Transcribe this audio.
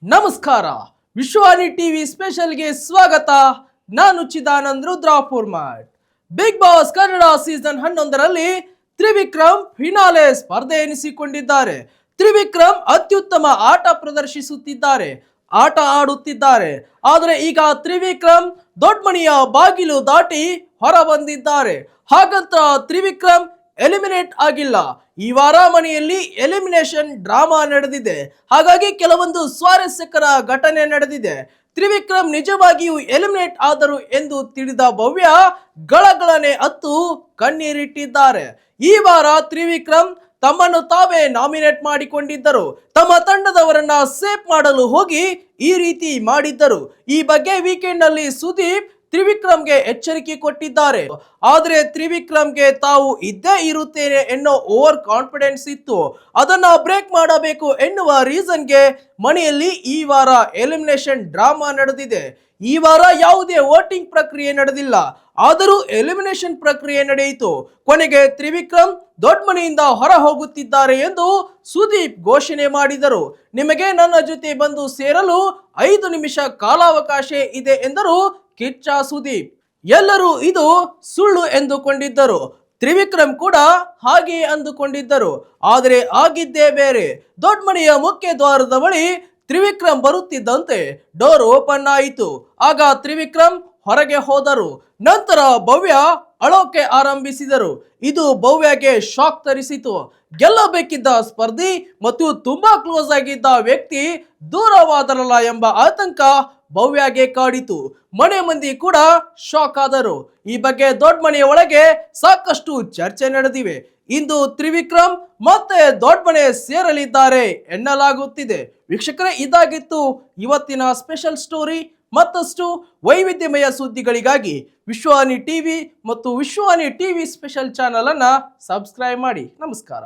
ನಮಸ್ಕಾರ. ವಿಶ್ವಾನಿ ಟಿವಿ ಸ್ಪೆಷಲ್ಗೆ ಸ್ವಾಗತ. ನಾನು Chidanand Rudrapur Math. Bigg Boss Kannada season 11ರಲ್ಲಿ ತ್ರಿವಿಕ್ರಮ್ ಫಿನಾಲೆ ಸ್ಪರ್ಧೆ ಎನಿಸಿಕೊಂಡಿದ್ದಾರೆ. ತ್ರಿವಿಕ್ರಮ್ ಅತ್ಯುತ್ತಮ ಆಟ ಪ್ರದರ್ಶಿಸುತ್ತಿದ್ದಾರೆ, ಆಟ ಆಡುತ್ತಿದ್ದಾರೆ. ಆದರೆ ಈಗ ತ್ರಿವಿಕ್ರಮ್ ದೊಡ್ಡ ಮನೆಯ ಬಾಗಿಲು ದಾಟಿ ಹೊರ ಬಂದಿದ್ದಾರೆ. ಹಾಗಂತ ತ್ರಿವಿಕ್ರಮ್ ಎಲಿಮಿನೇಟ್ ಆಗಿಲ್ಲ. ಈ ವಾರ ಮನೆಯಲ್ಲಿ ಎಲಿಮಿನೇಷನ್ ಡ್ರಾಮಾ ನಡೆದಿದೆ. ಹಾಗಾಗಿ ಕೆಲವೊಂದು ಸ್ವಾರಸ್ಯಕರ ಘಟನೆ ನಡೆದಿದೆ. ತ್ರಿವಿಕ್ರಮ್ ನಿಜವಾಗಿಯೂ ಎಲಿಮಿನೇಟ್ ಆದರು ಎಂದು ತಿಳಿದ ಭವ್ಯ ಗಳಗಳನೆ ಅತ್ತು ಕಣ್ಣೀರಿಟ್ಟಿದ್ದಾರೆ. ಈ ವಾರ ತ್ರಿವಿಕ್ರಮ್ ತಮ್ಮನ್ನು ತಾವೇ ನಾಮಿನೇಟ್ ಮಾಡಿಕೊಂಡಿದ್ದರು. ತಮ್ಮ ತಂಡದವರನ್ನ ಸೇಫ್ ಮಾಡಲು ಹೋಗಿ ಈ ರೀತಿ ಮಾಡಿದ್ದರು. ಈ ಬಗ್ಗೆ ವೀಕೆಂಡ್ ನಲ್ಲಿ ಸುದೀಪ್ ತ್ರಿವಿಕ್ರಮ್ಗೆ ಎಚ್ಚರಿಕೆ ಕೊಟ್ಟಿದ್ದಾರೆ. ಆದರೆ ತ್ರಿವಿಕ್ರಮ್ಗೆ ತಾವು ಇದ್ದೇ ಇರುತ್ತೇನೆ ಎನ್ನೋ ಓವರ್ ಕಾನ್ಫಿಡೆನ್ಸ್ ಇತ್ತು. ಅದನ್ನ ಬ್ರೇಕ್ ಮಾಡಬೇಕು ಎನ್ನುವ ರೀಸನ್ಗೆ ಮನೆಯಲ್ಲಿ ಈ ವಾರ ಎಲಿಮಿನೇಷನ್ ಡ್ರಾಮಾ ನಡೆದಿದೆ. ಈ ವಾರ ಯಾವುದೇ ವೋಟಿಂಗ್ ಪ್ರಕ್ರಿಯೆ ನಡೆದಿಲ್ಲ, ಆದರೂ ಎಲಿಮಿನೇಷನ್ ಪ್ರಕ್ರಿಯೆ ನಡೆಯಿತು. ಕೊನೆಗೆ ತ್ರಿವಿಕ್ರಮ್ ದೊಡ್ಡ ಮನೆಯಿಂದ ಹೊರ ಹೋಗುತ್ತಿದ್ದಾರೆ ಎಂದು ಸುದೀಪ್ ಘೋಷಣೆ ಮಾಡಿದರು. ನಿಮಗೆ ನನ್ನ ಜೊತೆ ಬಂದು ಸೇರಲು 5 ನಿಮಿಷ ಕಾಲಾವಕಾಶ ಇದೆ ಎಂದರು ಕಿಚ್ಚ ಸುದೀಪ್. ಎಲ್ಲರೂ ಇದು ಸುಳ್ಳು ಎಂದುಕೊಂಡಿದ್ದರು. ತ್ರಿವಿಕ್ರಮ್ ಕೂಡ ಹಾಗೆ ಅಂದುಕೊಂಡಿದ್ದರು. ಆದರೆ ಆಗಿದ್ದೇ ಬೇರೆ. ದೊಡ್ಡ ಮನೆಯ ಮುಖ್ಯ ದ್ವಾರದ ಬಳಿ ತ್ರಿವಿಕ್ರಮ್ ಬರುತ್ತಿದ್ದಂತೆ ಡೋರ್ ಓಪನ್ ಆಯಿತು. ಆಗ ತ್ರಿವಿಕ್ರಮ್ ಹೊರಗೆ ಹೋದರು. ನಂತರ ಭವ್ಯ ಅಳೋಕೆ ಆರಂಭಿಸಿದರು. ಇದು ಭವ್ಯಗೆ ಶಾಕ್ ತರಿಸಿತು. ಗೆಲ್ಲಬೇಕಿದ್ದ ಸ್ಪರ್ಧಿ ಮತ್ತು ತುಂಬಾ ಕ್ಲೋಸ್ ಆಗಿದ್ದ ವ್ಯಕ್ತಿ ದೂರವಾದರಲ್ಲ ಎಂಬ ಆತಂಕ ಭವ್ಯಗೆ ಕಾಡಿತು. ಮನೆ ಮಂದಿ ಕೂಡ ಶಾಕ್ ಆದರು. ಈ ಬಗ್ಗೆ ದೊಡ್ಡ ಮನೆಯ ಒಳಗೆ ಸಾಕಷ್ಟು ಚರ್ಚೆ ನಡೆದಿವೆ. ಇಂದು ತ್ರಿವಿಕ್ರಮ್ ಮತ್ತೆ ದೊಡ್ಡ ಮನೆ ಸೇರಲಿದ್ದಾರೆ ಎನ್ನಲಾಗುತ್ತಿದೆ. ವೀಕ್ಷಕರೇ, ಇದಾಗಿತ್ತು ಇವತ್ತಿನ ಸ್ಪೆಷಲ್ ಸ್ಟೋರಿ. ಮತ್ತಷ್ಟು ವೈವಿಧ್ಯಮಯ ಸುದ್ದಿಗಳಿಗಾಗಿ ವಿಶ್ವಾನಿ ಟಿವಿ ಮತ್ತು ವಿಶ್ವಾನಿ ಟಿವಿ ಸ್ಪೆಷಲ್ ಚಾನಲ್ ಅನ್ನ ಸಬ್ಸ್ಕ್ರೈಬ್ ಮಾಡಿ. ನಮಸ್ಕಾರ.